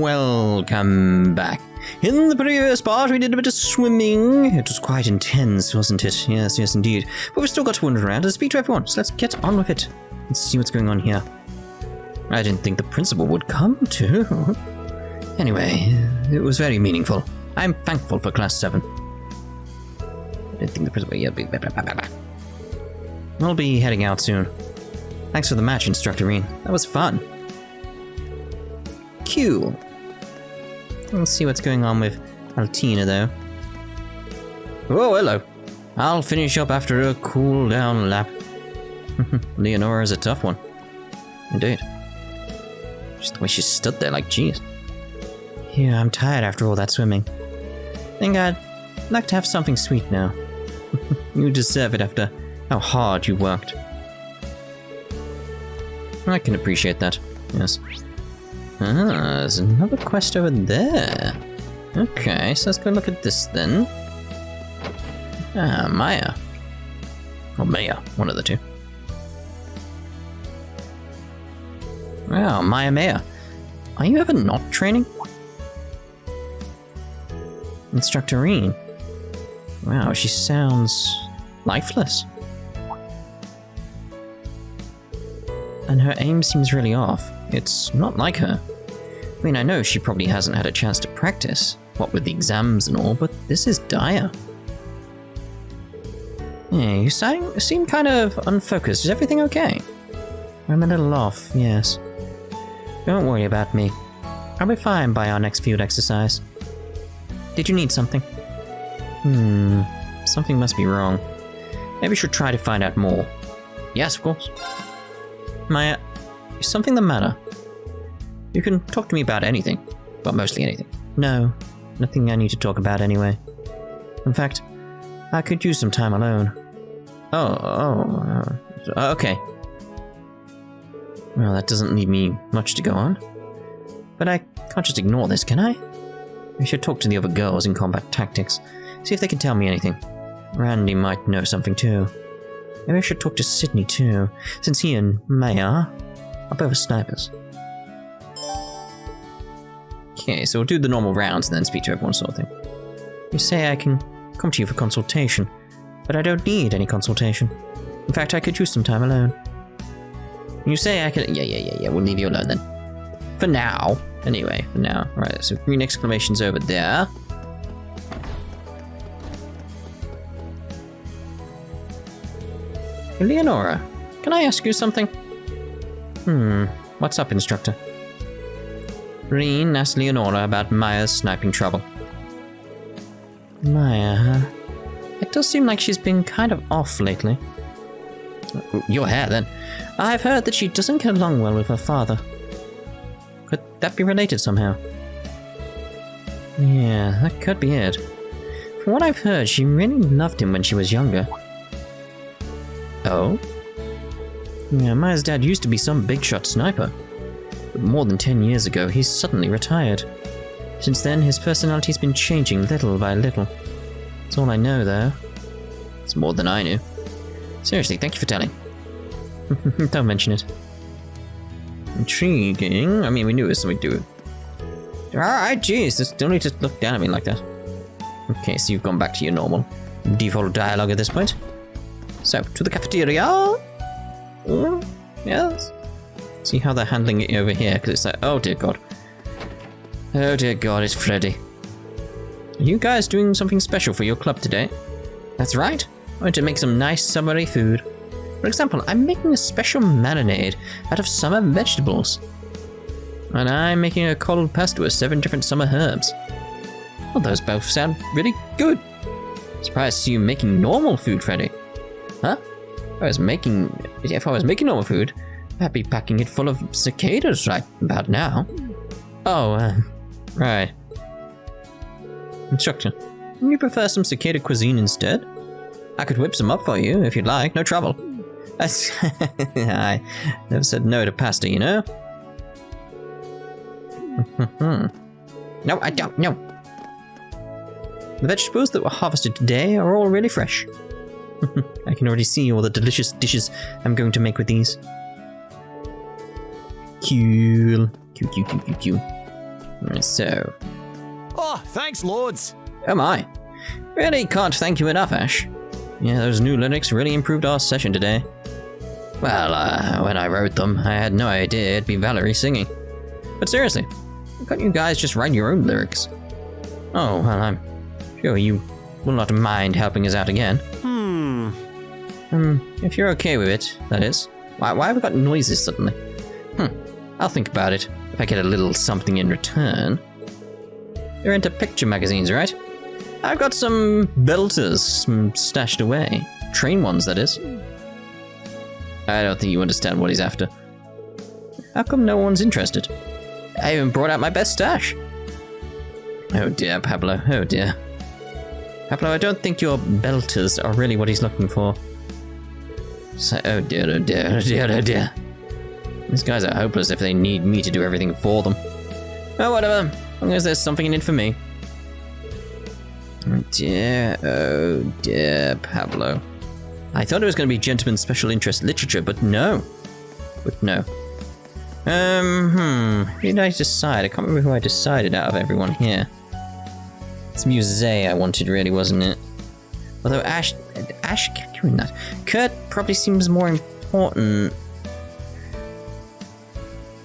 Welcome back. In the previous part, we did a bit of swimming. It was quite intense, wasn't it? Yes, yes, indeed. But we've still got to wander around and speak to everyone, so let's get on with it. Let's see what's going on here. I didn't think the principal would come, too. Anyway, it was very meaningful. I'm thankful for Class 7. I didn't think the principal... Yeah, I'll be heading out soon. Thanks for the match, Instructor Rean. That was fun. Cool. Let's see what's going on with Altina, though. Oh, hello. I'll finish up after a cool-down lap. Leonora's a tough one. Indeed. Just the way she stood there, like, geez. Yeah, I'm tired after all that swimming. Think I'd like to have something sweet now. You deserve it after how hard you worked. I can appreciate that, yes. Ah, there's another quest over there. Okay, so let's go look at this then. Ah, Maya. Or Maya, one of the two. Wow, Maya. Are you ever not training? Instructor Rean. Wow, she sounds lifeless. And her aim seems really off. It's not like her. I mean, I know she probably hasn't had a chance to practice, what with the exams and all, but this is dire. Yeah, you seem kind of unfocused. Is everything okay? I'm a little off, yes. Don't worry about me. I'll be fine by our next field exercise. Did you need something? Something must be wrong. Maybe we should try to find out more. Yes, of course. Maya, is something the matter? You can talk to me about anything. Well, mostly anything. No, nothing I need to talk about anyway. In fact, I could use some time alone. Okay. Well, that doesn't leave me much to go on. But I can't just ignore this, can I? I should talk to the other girls in combat tactics, see if they can tell me anything. Randy might know something too. Maybe I should talk to Sydney too, since he and Maya are both snipers. Okay, so we'll do the normal rounds and then speak to everyone sort of thing. You say I can come to you for consultation, but I don't need any consultation. In fact, I could use some time alone. You say I can... Yeah, we'll leave you alone then. For now. Anyway, for now. Right, so green exclamations over there. Leonora, can I ask you something? What's up, Instructor? Rean asked Leonora about Maya's sniping trouble. Maya, huh? It does seem like she's been kind of off lately. Your hair, then. I've heard that she doesn't get along well with her father. Could that be related somehow? Yeah, that could be it. From what I've heard, she really loved him when she was younger. Oh? Yeah, Maya's dad used to be some big shot sniper. But more than 10 years ago, he's suddenly retired. Since then, his personality's been changing little by little. That's all I know, though. It's more than I knew. Seriously, thank you for telling. Don't mention it. Intriguing. I mean, we knew it was something to do. Alright, jeez, just don't need to look down at me like that. Okay, so you've gone back to your normal default dialogue at this point. So, to the cafeteria. Yes. See how they're handling it over here, because it's like, oh dear god. Oh dear god, it's Freddy. Are you guys doing something special for your club today? That's right. I want to make some nice summery food. For example, I'm making a special marinade out of summer vegetables. And I'm making a cold pasta with 7 different summer herbs. Well, those both sound really good. Surprised to see you making normal food, Freddy. Huh? If I was making normal food, I'd be packing it full of cicadas right about now. Oh, right. Instructor, would you prefer some cicada cuisine instead? I could whip some up for you if you'd like, no trouble. I never said no to pasta, you know? No, I don't, no. The vegetables that were harvested today are all really fresh. I can already see all the delicious dishes I'm going to make with these. Cool. So. Oh, thanks loads. Oh my. Really can't thank you enough, Ash. Yeah, those new lyrics really improved our session today. Well, when I wrote them, I had no idea it'd be Valerie singing. But seriously, why can't you guys just write your own lyrics? Oh, well, I'm sure you will not mind helping us out again. If you're okay with it, that is. Why have we got noises suddenly? I'll think about it if I get a little something in return. You're into picture magazines, right? I've got some belters stashed away. Train ones, that is. I don't think you understand what he's after. How come no one's interested? I even brought out my best stash. Oh dear, Pablo, oh dear. Pablo, I don't think your belters are really what he's looking for. So, oh dear, oh dear, oh dear, oh dear. These guys are hopeless if they need me to do everything for them. Oh, whatever, as long as there's something in it for me. Oh dear, Pablo. I thought it was going to be gentleman's special interest literature, but no. Who did I decide? I can't remember who I decided out of everyone here. It's Muse I wanted, really, wasn't it? Although Ash kept doing that. Kurt probably seems more important.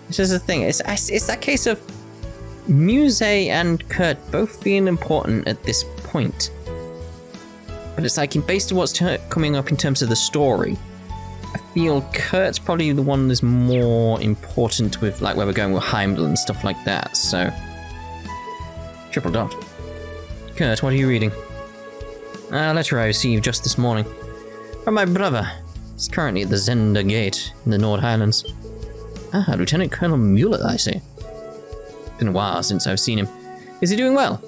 This is the thing. It's that case of Muse and Kurt both feel important at this point. But it's like, based on what's coming up in terms of the story, I feel Kurt's probably the one that's more important with, like, where we're going with Heimdall and stuff like that, so. Triple dot. Kurt, what are you reading? A letter I received just this morning. From my brother. He's currently at the Zenda Gate in the Nord Highlands. Ah, Lieutenant Colonel Mueller, I see. Been a while since I've seen him. Is he doing well?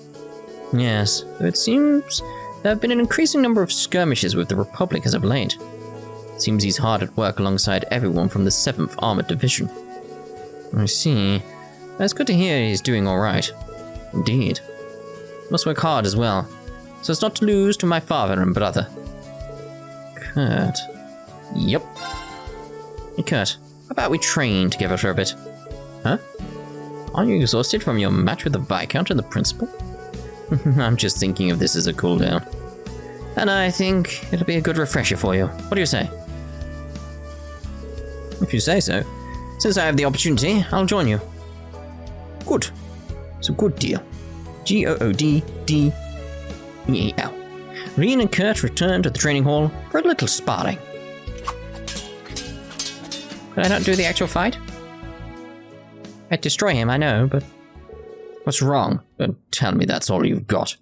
Yes, it seems there have been an increasing number of skirmishes with the Republic as of late. It seems he's hard at work alongside everyone from the 7th Armored Division. I see. It's good to hear he's doing alright. Indeed. Must work hard as well, so as not to lose to my father and brother. Kurt. Yep. Hey Kurt, how about we train together for a bit? Huh? Aren't you exhausted from your match with the Viscount and the Principal? I'm just thinking of this as a cooldown. And I think it'll be a good refresher for you. What do you say? If you say so. Since I have the opportunity, I'll join you. Good. It's a good deal. Gooddeal. Rean and Kurt return to the training hall for a little sparring. Could I not do the actual fight? I'd destroy him, I know, but... What's wrong? Don't tell me that's all you've got.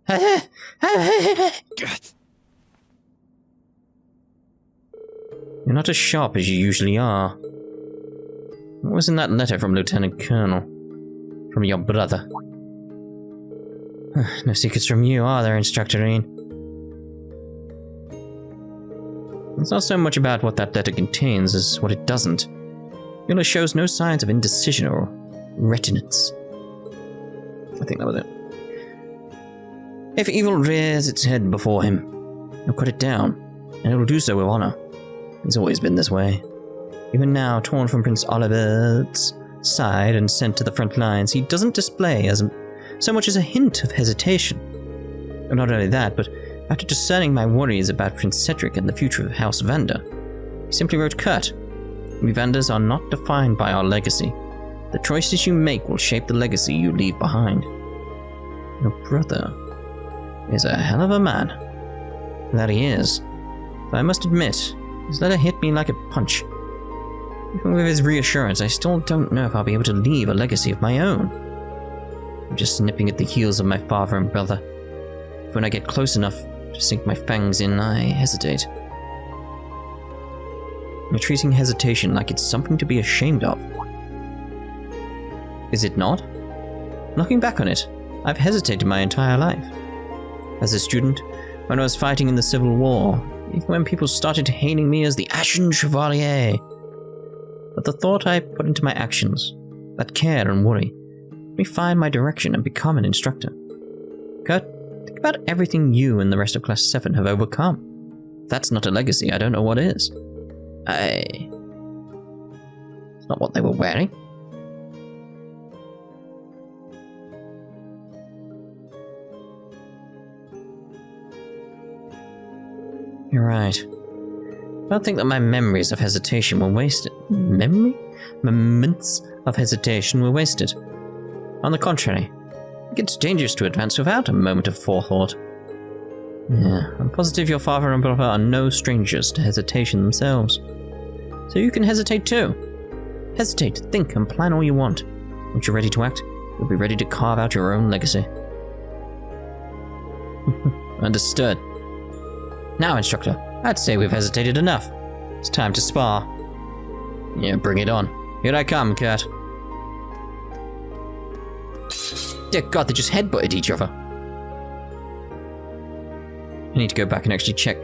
You're not as sharp as you usually are. What was in that letter from Lieutenant Colonel? From your brother? No secrets from you, are there, Instructor Rean? It's not so much about what that letter contains as what it doesn't. Mueller shows no signs of indecision or reticence. I think that was it. If evil rears its head before him, he'll cut it down, and he'll do so with honor. He's always been this way. Even now, torn from Prince Oliver's side and sent to the front lines, he doesn't display so much as a hint of hesitation. And not only that, but after discerning my worries about Prince Cedric and the future of House Vander, he simply wrote, Kurt, we Vanders are not defined by our legacy. The choices you make will shape the legacy you leave behind. Your brother is a hell of a man. That he is. But I must admit, his letter hit me like a punch. Even with his reassurance, I still don't know if I'll be able to leave a legacy of my own. I'm just nipping at the heels of my father and brother. When I get close enough to sink my fangs in, I hesitate. You're treating hesitation like it's something to be ashamed of. Is it not? Looking back on it, I've hesitated my entire life. As a student, when I was fighting in the Civil War, even when people started hailing me as the Ashen Chevalier. But the thought I put into my actions, that care and worry, made me find my direction and become an instructor. Kurt, think about everything you and the rest of Class VII have overcome. If that's not a legacy, I don't know what is. It's not what they were wearing. You're right. I don't think that my memories of hesitation were wasted. Moments of hesitation were wasted. On the contrary, it's dangerous to advance without a moment of forethought. Yeah, I'm positive your father and brother are no strangers to hesitation themselves. So you can hesitate too. Hesitate, think, and plan all you want. Once you're ready to act, you'll be ready to carve out your own legacy. Understood. Now, instructor, I'd say we've hesitated enough. It's time to spar. Yeah, bring it on. Here I come, Kurt. Dear God, they just headbutted each other. I need to go back and actually check.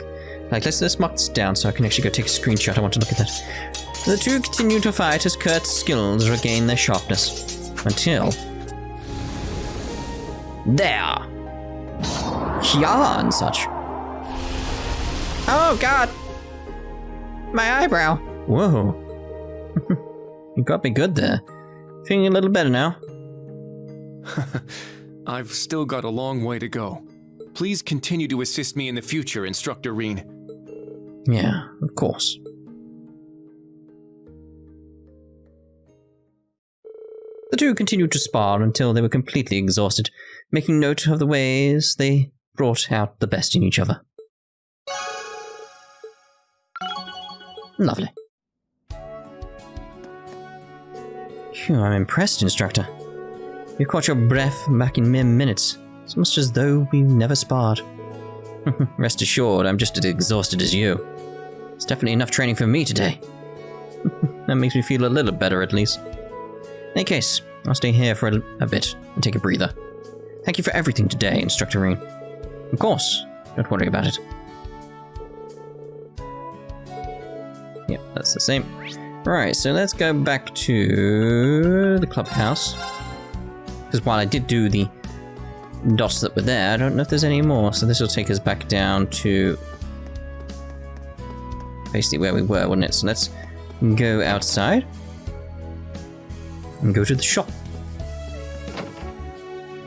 Like, let's mark this down so I can actually go take a screenshot. I want to look at that. The two continue to fight as Kurt's skills regain their sharpness. Until... there! Yeah, and such. Oh, God! My eyebrow! Whoa. You got me good there. Feeling a little better now. I've still got a long way to go. Please continue to assist me in the future, Instructor Rean. Yeah, of course. The two continued to spar until they were completely exhausted, making note of the ways they brought out the best in each other. Lovely. Phew, I'm impressed, Instructor. You caught your breath back in mere minutes. It's almost as though we never sparred. Rest assured, I'm just as exhausted as you. It's definitely enough training for me today. That makes me feel a little better, at least. In any case, I'll stay here for a bit and take a breather. Thank you for everything today, Instructor Rean. Of course, don't worry about it. Yep, that's the same. Right, so let's go back to the clubhouse. Because while I did do the dots that were there, I don't know if there's any more. So this will take us back down to basically where we were, wouldn't it? So let's go outside and go to the shop.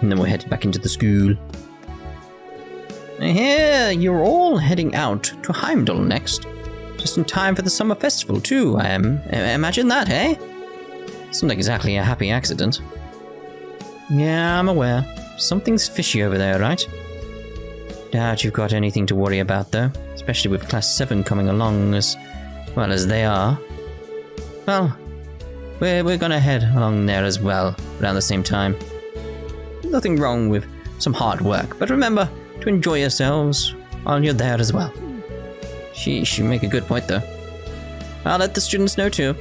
And then we're headed back into the school. I hear you're all heading out to Heimdall next. Just in time for the summer festival too, I am. Imagine that, eh? It's not exactly a happy accident. Yeah, I'm aware. Something's fishy over there, right? Doubt you've got anything to worry about though, especially with Class 7 coming along as well as they are. Well, we're gonna head along there as well, around the same time. Nothing wrong with some hard work, but remember to enjoy yourselves while you're there as well. Sheesh, you make a good point though. I'll let the students know too.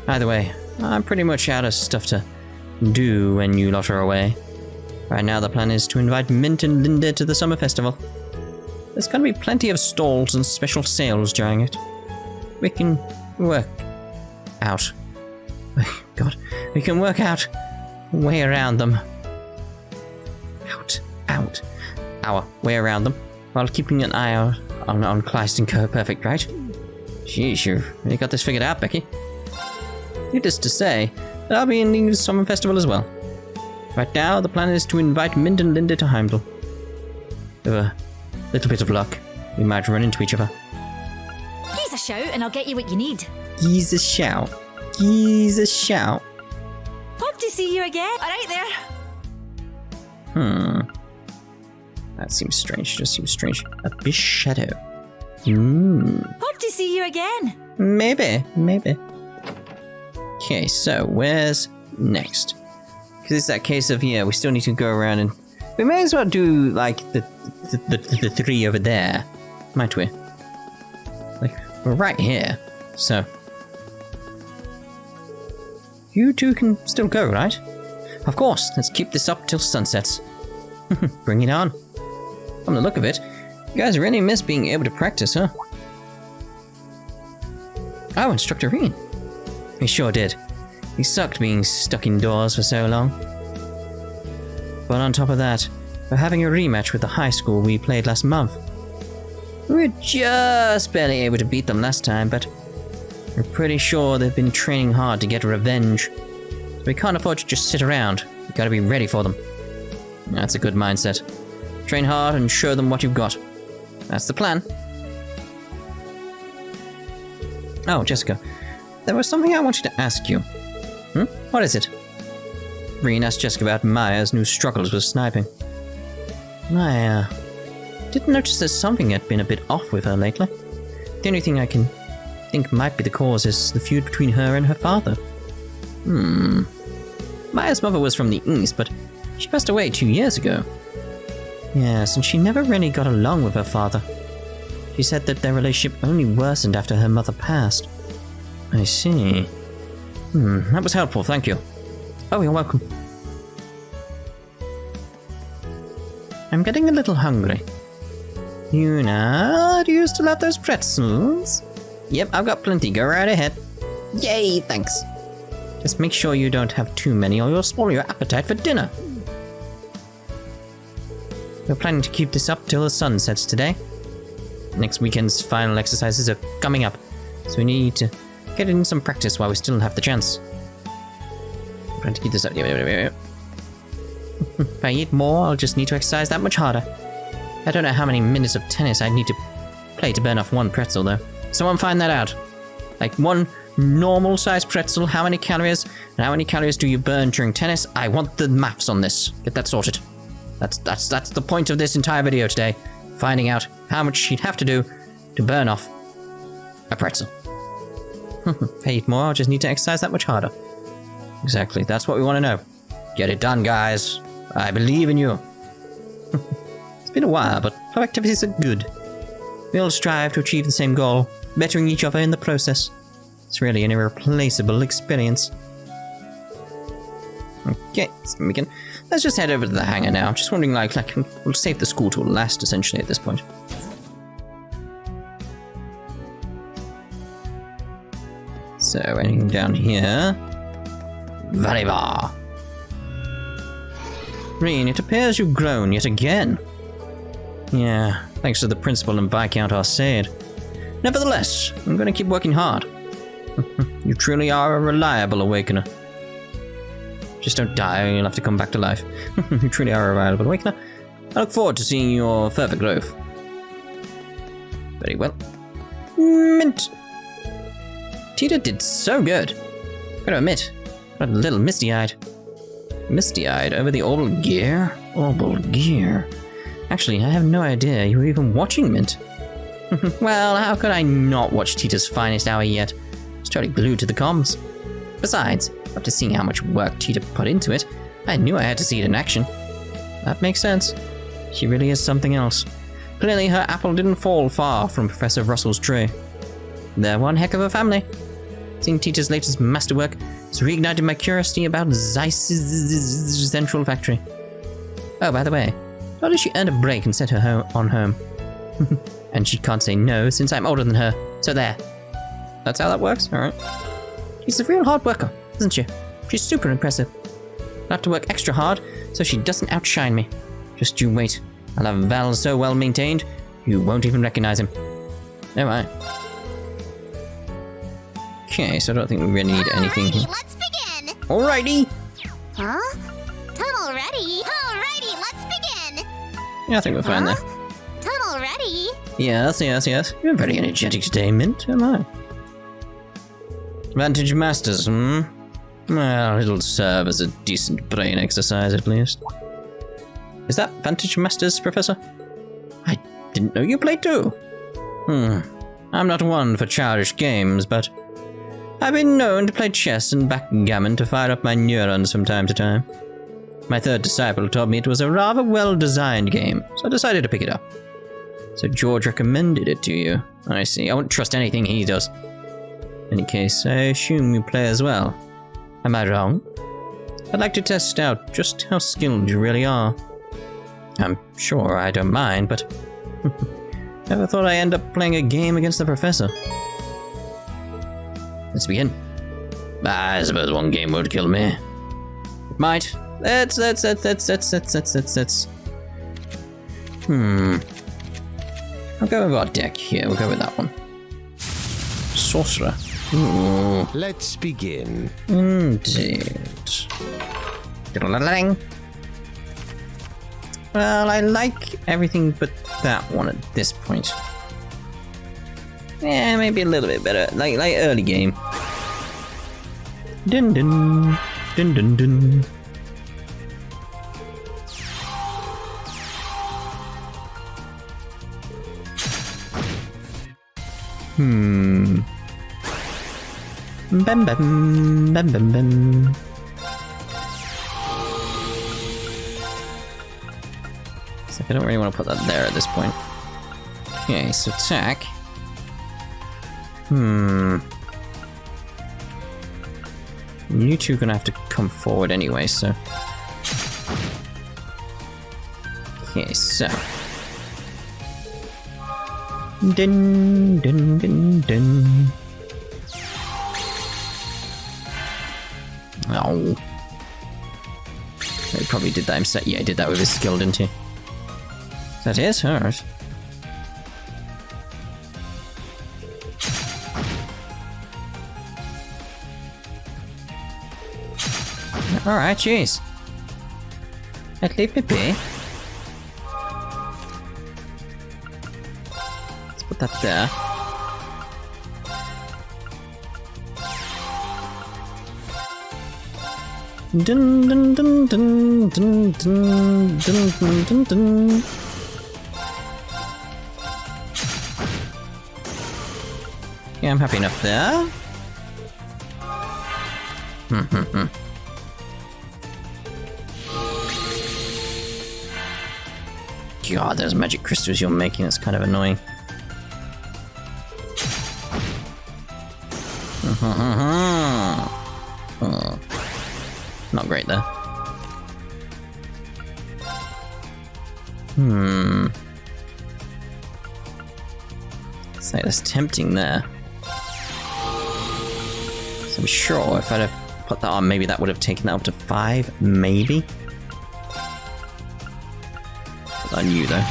Either way, I'm pretty much out of stuff to do when you lot are away. Right now the plan is to invite Mint and Linda to the summer festival. There's gonna be plenty of stalls and special sales during it. We can work out. God, we can work out a way around them. Our way around them, while keeping an eye out on Kleist and Co. Perfect, right? Sheesh, you got this figured out, Becky. Needless to say, that I'll be in the summer festival as well. Right now, the plan is to invite Mint and Linda to Heimdall. With a little bit of luck, we might run into each other. Give us a shout and I'll get you what you need. Give us a shout. Give us a shout. Hope to see you again. Alright there. That seems strange. Just seems strange. Abyss Shadow. Hope to see you again. Maybe. Okay, so where's next? Because it's that case of, yeah, we still need to go around and... We may as well do, like, the three over there. Might we? Like, we're right here. So... You two can still go, right? Of course, let's keep this up till sunsets. Bring it on. From the look of it, you guys really miss being able to practice, huh? Oh, Instructor Rean. He sure did. He sucked being stuck indoors for so long. But on top of that, we're having a rematch with the high school we played last month. We were just barely able to beat them last time, but we're pretty sure they've been training hard to get revenge. So we can't afford to just sit around. We gotta be ready for them. That's a good mindset. Train hard and show them what you've got. That's the plan. Oh, Jessica. There was something I wanted to ask you. What is it? Rean asked Jessica about Maya's new struggles with sniping. I did notice there's something had been a bit off with her lately. The only thing I can think might be the cause is the feud between her and her father. Maya's mother was from the East, but she passed away 2 years ago. Yes, and she never really got along with her father. She said that their relationship only worsened after her mother passed. I see. That was helpful, thank you. Oh, you're welcome. I'm getting a little hungry. Yuna, do you still have those pretzels? Yep, I've got plenty, go right ahead. Yay, thanks. Just make sure you don't have too many or you'll spoil your appetite for dinner. We're planning to keep this up till the sun sets today. Next weekend's final exercises are coming up, so we need to get in some practice while we still have the chance. I'm trying to keep this up. If I eat more, I'll just need to exercise that much harder. I don't know how many minutes of tennis I'd need to play to burn off one pretzel, though. Someone find that out. Like one normal-sized pretzel, how many calories, and how many calories do you burn during tennis? I want the maths on this. Get that sorted. That's the point of this entire video today. Finding out how much she'd have to do to burn off a pretzel. If I eat more, I'll just need to exercise that much harder. Exactly, that's what we want to know. Get it done, guys. I believe in you. It's been a while, but our activities are good. We all strive to achieve the same goal, bettering each other in the process. It's really an irreplaceable experience. Okay, so let's just head over to the hangar now. Just wondering, like we'll save the school till last, essentially, at this point. So, anything down here? Valivar. Rean, it appears you've grown yet again. Yeah, thanks to the Principal and Viscount Arcade. Nevertheless, I'm going to keep working hard. You truly are a reliable awakener. Just don't die, you'll have to come back to life. You truly are a reliable awakener. I look forward to seeing your further growth. Very well. Mint. Tita did so good. Gotta admit, got a little misty-eyed. Misty-eyed over the orbital gear? Orbital gear. Actually, I have no idea you were even watching Mint. Well, how could I not watch Tita's finest hour yet? I was totally glued to the comms. Besides, after seeing how much work Tita put into it, I knew I had to see it in action. That makes sense. She really is something else. Clearly her apple didn't fall far from Professor Russell's tree. They're one heck of a family. Seeing Tita's latest masterwork has reignited my curiosity about Zeiss's central factory. Oh, by the way, how did she earn a break and send her on home? And she can't say no since I'm older than her, so there. That's how that works? Alright. She's a real hard worker, isn't she? She's super impressive. I'll have to work extra hard so she doesn't outshine me. Just you wait. I'll have Val so well maintained, you won't even recognize him. Oh my. Okay, so I don't think we really need anything here. Let's begin! Alrighty! Huh? Tunnel ready? Alrighty, let's begin! Yeah, I think we're fine there. Tunnel ready? Yes. You're very energetic today, Mint, am I? Vantage Masters, Well, it'll serve as a decent brain exercise, at least. Is that Vantage Masters, Professor? I didn't know you played too. I'm not one for childish games, but I've been known to play chess and backgammon to fire up my neurons from time to time. My third disciple told me it was a rather well-designed game, so I decided to pick it up. So George recommended it to you. I see. I won't trust anything he does. In any case, I assume you play as well. Am I wrong? I'd like to test out just how skilled you really are. I'm sure I don't mind, but never thought I'd end up playing a game against the professor. Let's begin. I suppose one game would kill me. It might. Let's. I'll go with our deck here. We'll go with that one. Sorcerer. Ooh. Let's begin. Indeed. Well, I like everything but that one at this point. Yeah, maybe a little bit better. Like early game. Dun dun. Dun dun dun. Bam bam bam bam bam. So I don't really want to put that there at this point. Okay, so attack. You two are gonna have to come forward anyway, so. Okay, so. Dun dun dun dun. Oh. He probably did that himself. Yeah, he did that with his skill, didn't he? Is that it? Alright. Alright, jeez. Leave me be. Let's put that there. Dun dun dun dun dun dun dun dun dun dun. Yeah, I'm happy enough there. God, those magic crystals you're making, it's kind of annoying. Not great there. It's like that's tempting there. So I'm sure if I'd have put that on, maybe that would have taken that up to 5, maybe? Put that on you, though.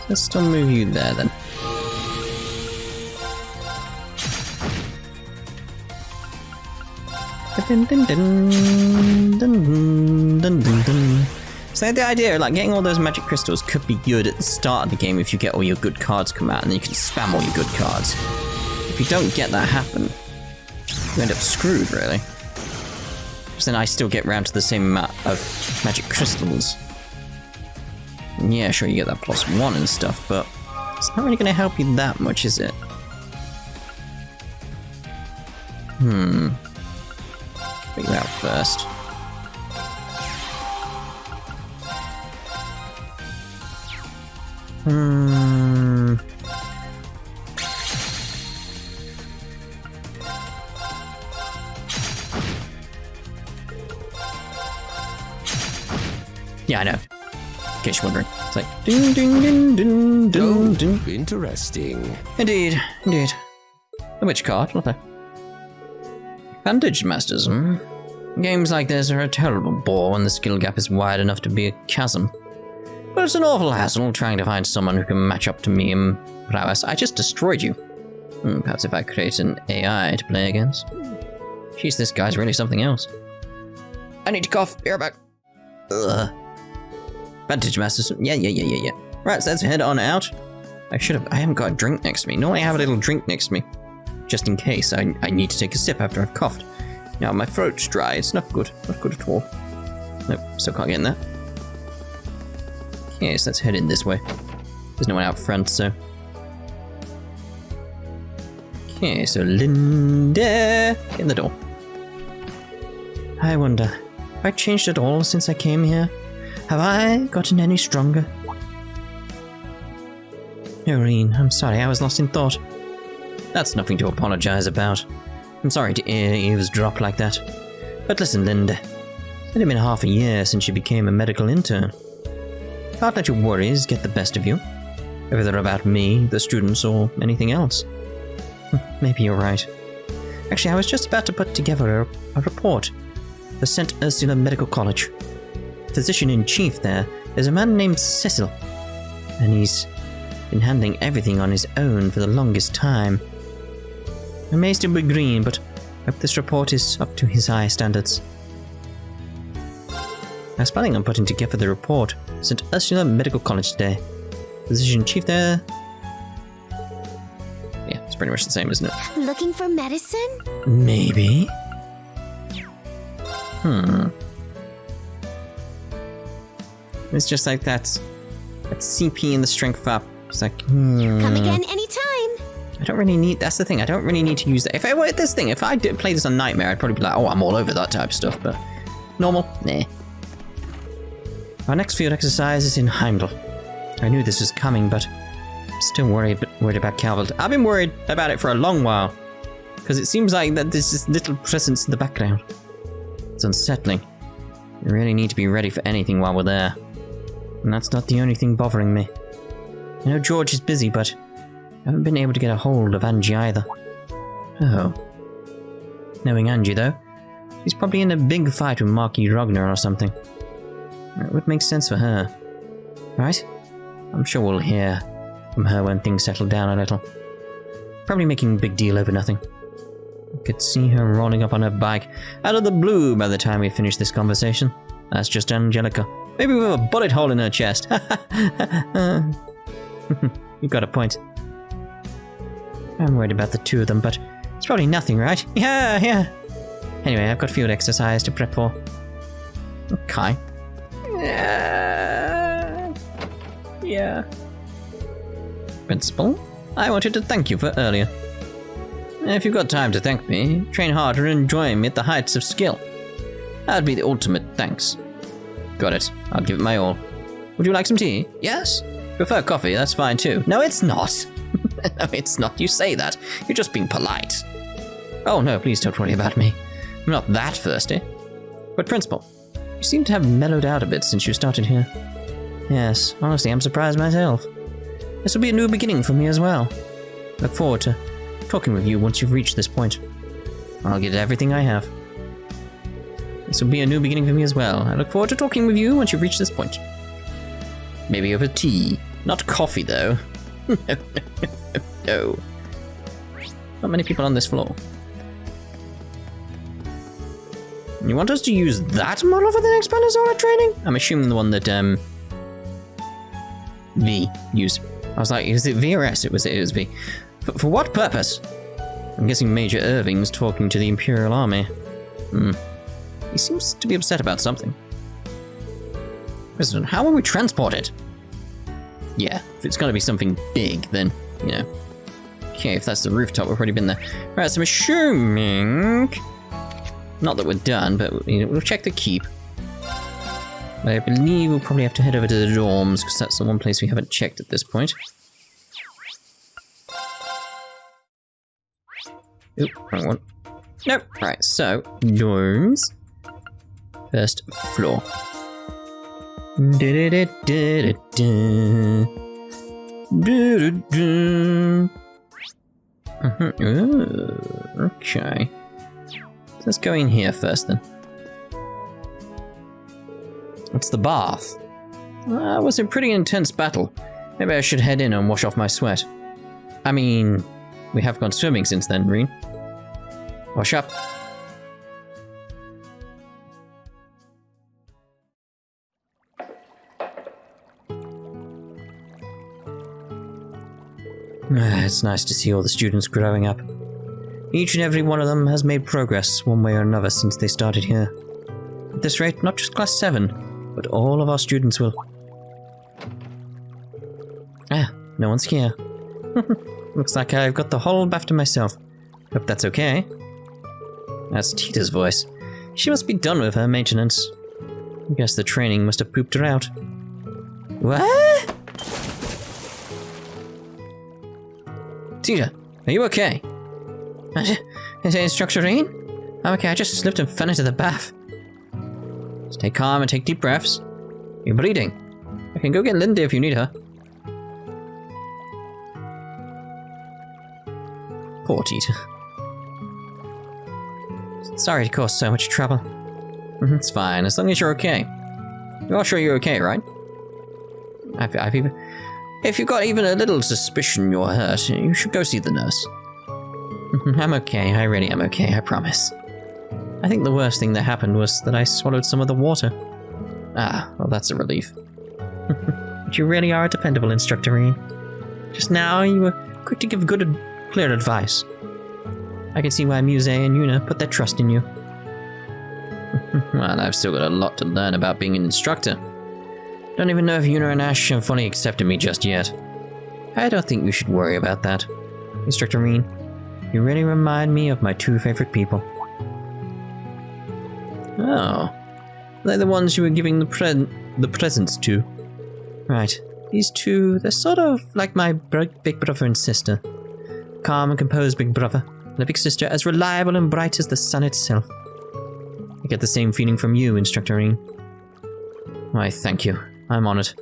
Let's still move you there, then. Dun, dun, dun, dun, dun, dun, dun, dun. So the idea of like getting all those magic crystals could be good at the start of the game if you get all your good cards come out and then you can spam all your good cards. If you don't get that happen, you end up screwed, really. Because then I still get round to the same amount of magic crystals. And yeah, sure, you get that +1 and stuff, but it's not really going to help you that much, is it? Figure out first. Yeah, I know. In case you're wondering. It's like ding ding ding ding ding ding. Interesting. Indeed, indeed. A witch card, not there. Bandage Masters, Games like this are a terrible bore when the skill gap is wide enough to be a chasm. But it's an awful hassle trying to find someone who can match up to me in prowess. I just destroyed you. Perhaps if I create an AI to play against. Jeez, this guy's really something else. I need to cough. Be right back. Ugh. Bandage Masters. Yeah. Right, so let's head on out. I haven't got a drink next to me. Normally I have a little drink next to me. Just in case I need to take a sip after I've coughed. Now my throat's dry, it's not good. Not good at all. Nope, still can't get in there. Okay, so let's head in this way. There's no one out front, so... Okay, so Linda... Get in the door. I wonder, have I changed at all since I came here? Have I gotten any stronger? Rean, I'm sorry, I was lost in thought. That's nothing to apologize about. I'm sorry to eavesdrop like that. But listen, Linda. It's only been half a year since you became a medical intern. Can't let your worries get the best of you. Whether they're about me, the students, or anything else. Maybe you're right. Actually, I was just about to put together a report for St. Ursula Medical College. Physician-in-chief there is a man named Cecil. And he's been handling everything on his own for the longest time. I may still be green, but I hope this report is up to his high standards. I was planning on putting together the report. St. Ursula Medical College today. Physician chief there. Yeah, it's pretty much the same, isn't it? Looking for medicine? Maybe. It's just like that CP and the strength up. It's like, Come again anytime. I don't really need, that's the thing, I don't really need to use that. If I were this thing, if I did play this on Nightmare, I'd probably be like, oh, I'm all over that type of stuff, but normal, nah. Our next field exercise is in Heimdall. I knew this was coming, but I'm still worried about Calvard. I've been worried about it for a long while, because it seems like that there's this little presence in the background. It's unsettling. We really need to be ready for anything while we're there. And that's not the only thing bothering me. I know George is busy, but I haven't been able to get a hold of Angie either. Oh. Knowing Angie, though, she's probably in a big fight with Marquis Rogner or something. It would make sense for her. Right? I'm sure we'll hear from her when things settle down a little. Probably making a big deal over nothing. I could see her rolling up on her bike out of the blue by the time we finish this conversation. That's just Angelica. Maybe with a bullet hole in her chest. You've got a point. I'm worried about the two of them, but it's probably nothing, right? Yeah. Anyway, I've got field exercise to prep for. Okay. Yeah. Principal, I wanted to thank you for earlier. If you've got time to thank me, train harder and join me at the heights of skill. That'd be the ultimate thanks. Got it. I'll give it my all. Would you like some tea? Yes. Prefer coffee, that's fine too. No, it's not. No, it's not. You say that. You're just being polite. Oh no, please don't worry about me. I'm not that thirsty. But Principal, you seem to have mellowed out a bit since you started here. Yes, honestly, I'm surprised myself. This will be a new beginning for me as well. Look forward to talking with you once you've reached this point. I'll get everything I have. This will be a new beginning for me as well. I look forward to talking with you once you've reached this point. Maybe over tea. Not coffee, though. No. Not many people on this floor. You want us to use that model for the next Panasaur training? I'm assuming the one that, V used. I was like, is it V or S? It was V. For what purpose? I'm guessing Major Irving's talking to the Imperial Army. He seems to be upset about something. President, how will we transport it? Yeah, if it's going to be something big, then, you know. Okay, if that's the rooftop, we've already been there. Right, so I'm assuming... Not that we're done, but we'll check the keep. I believe we'll probably have to head over to the dorms, because that's the one place we haven't checked at this point. Oop, wrong one. Nope. Right, so, dorms. First floor. Okay. Let's go in here first then. What's the bath? It was a pretty intense battle. Maybe I should head in and wash off my sweat. I mean, we have gone swimming since then, Rean. Wash up. It's nice to see all the students growing up. Each and every one of them has made progress one way or another since they started here. At this rate, not just Class 7, but all of our students will. No one's here. Looks like I've got the whole bath to myself. Hope that's okay. That's Tita's voice. She must be done with her maintenance. I guess the training must have pooped her out. What? Tita, are you okay? Is it Instructor Rean? I'm okay, I just slipped and fell into the bath. Stay calm and take deep breaths. You're bleeding. I can go get Linda if you need her. Poor Tita. Sorry to cause so much trouble. It's fine, as long as you're okay. You're sure you're okay, right? If you've got even a little suspicion you're hurt, you should go see the nurse. I'm okay, I really am okay, I promise. I think the worst thing that happened was that I swallowed some of the water. Ah, well that's a relief. But you really are a dependable instructor, Rean. Just now, you were quick to give good and clear advice. I can see why Muse and Yuna put their trust in you. Well, I've still got a lot to learn about being an instructor. Don't even know if Yuna and Ash have fully accepted me just yet. I don't think you should worry about that. Instructor Rean, you really remind me of my two favorite people. Oh, they're the ones you were giving the presents to. Right, these two, they're sort of like my big brother and sister. Calm and composed big brother, and a big sister as reliable and bright as the sun itself. I get the same feeling from you, Instructor Rean. Why, thank you. I'm honored.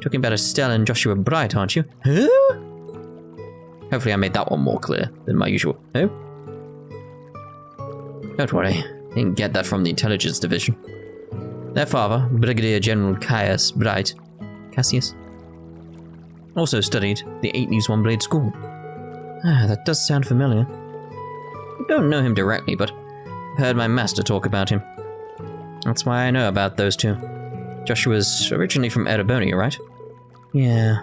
Talking about Estelle and Joshua Bright, aren't you? Huh? Hopefully I made that one more clear than my usual. Oh? Don't worry. I didn't get that from the Intelligence Division. Their father, Brigadier General Cassius, also studied the 8 News One Blade School. Ah, that does sound familiar. I don't know him directly, but I've heard my master talk about him. That's why I know about those two. Joshua's originally from Erebonia, right? Yeah.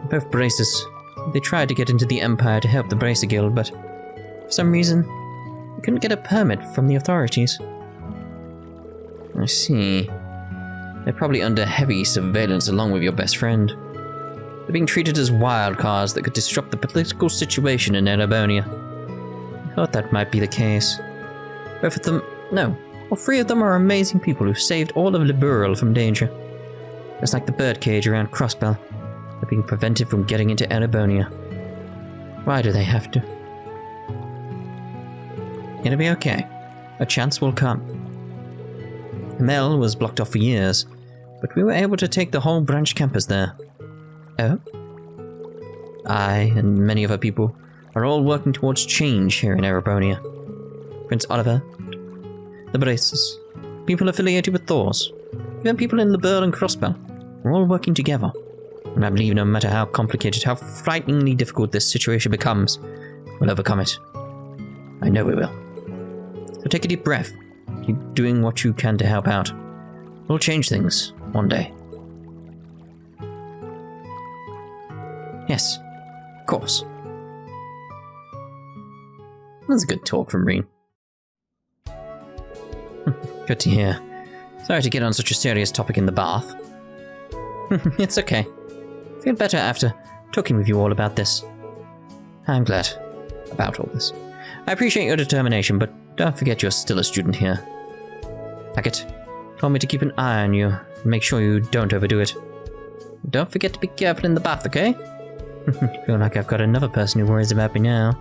Both Braces. They tried to get into the Empire to help the Bracer Guild, but for some reason, they couldn't get a permit from the authorities. I see. They're probably under heavy surveillance along with your best friend. They're being treated as wild cards that could disrupt the political situation in Erebonia. I thought that might be the case. Both of them, no, all 3 of them are amazing people who saved all of Liberal from danger. Just like the birdcage around Crossbell. They're being prevented from getting into Erebonia. Why do they have to? It'll be okay. A chance will come. Mel was blocked off for years, but we were able to take the whole branch campus there. Oh? I and many other people are all working towards change here in Erebonia. Prince Oliver, the Braces, people affiliated with Thors, even people in Liberal and Crossbell, we're all working together. And I believe no matter how complicated, how frighteningly difficult this situation becomes, we'll overcome it. I know we will. So take a deep breath. Keep doing what you can to help out. We'll change things one day. Yes, of course. That's a good talk from Rean. Good to hear. Sorry to get on such a serious topic in the bath. It's okay. Feel better after talking with you all about this. I'm glad about all this. I appreciate your determination, but don't forget you're still a student here. Hackett told me to keep an eye on you and make sure you don't overdo it. Don't forget to be careful in the bath, okay? Feel like I've got another person who worries about me now.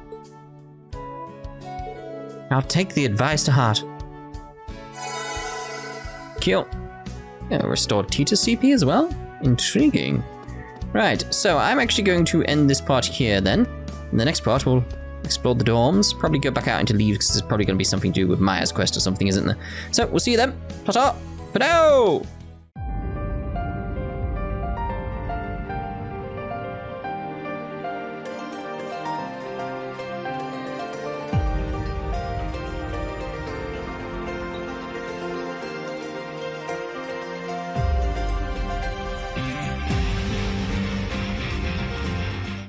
I'll take the advice to heart. Cool. Yeah, restored Tita CP as well? Intriguing. Right, so I'm actually going to end this part here then. In the next part, we'll explore the dorms, probably go back out into leave because there's probably going to be something to do with Maya's quest or something, isn't there? So, we'll see you then. Ta-ta! For now!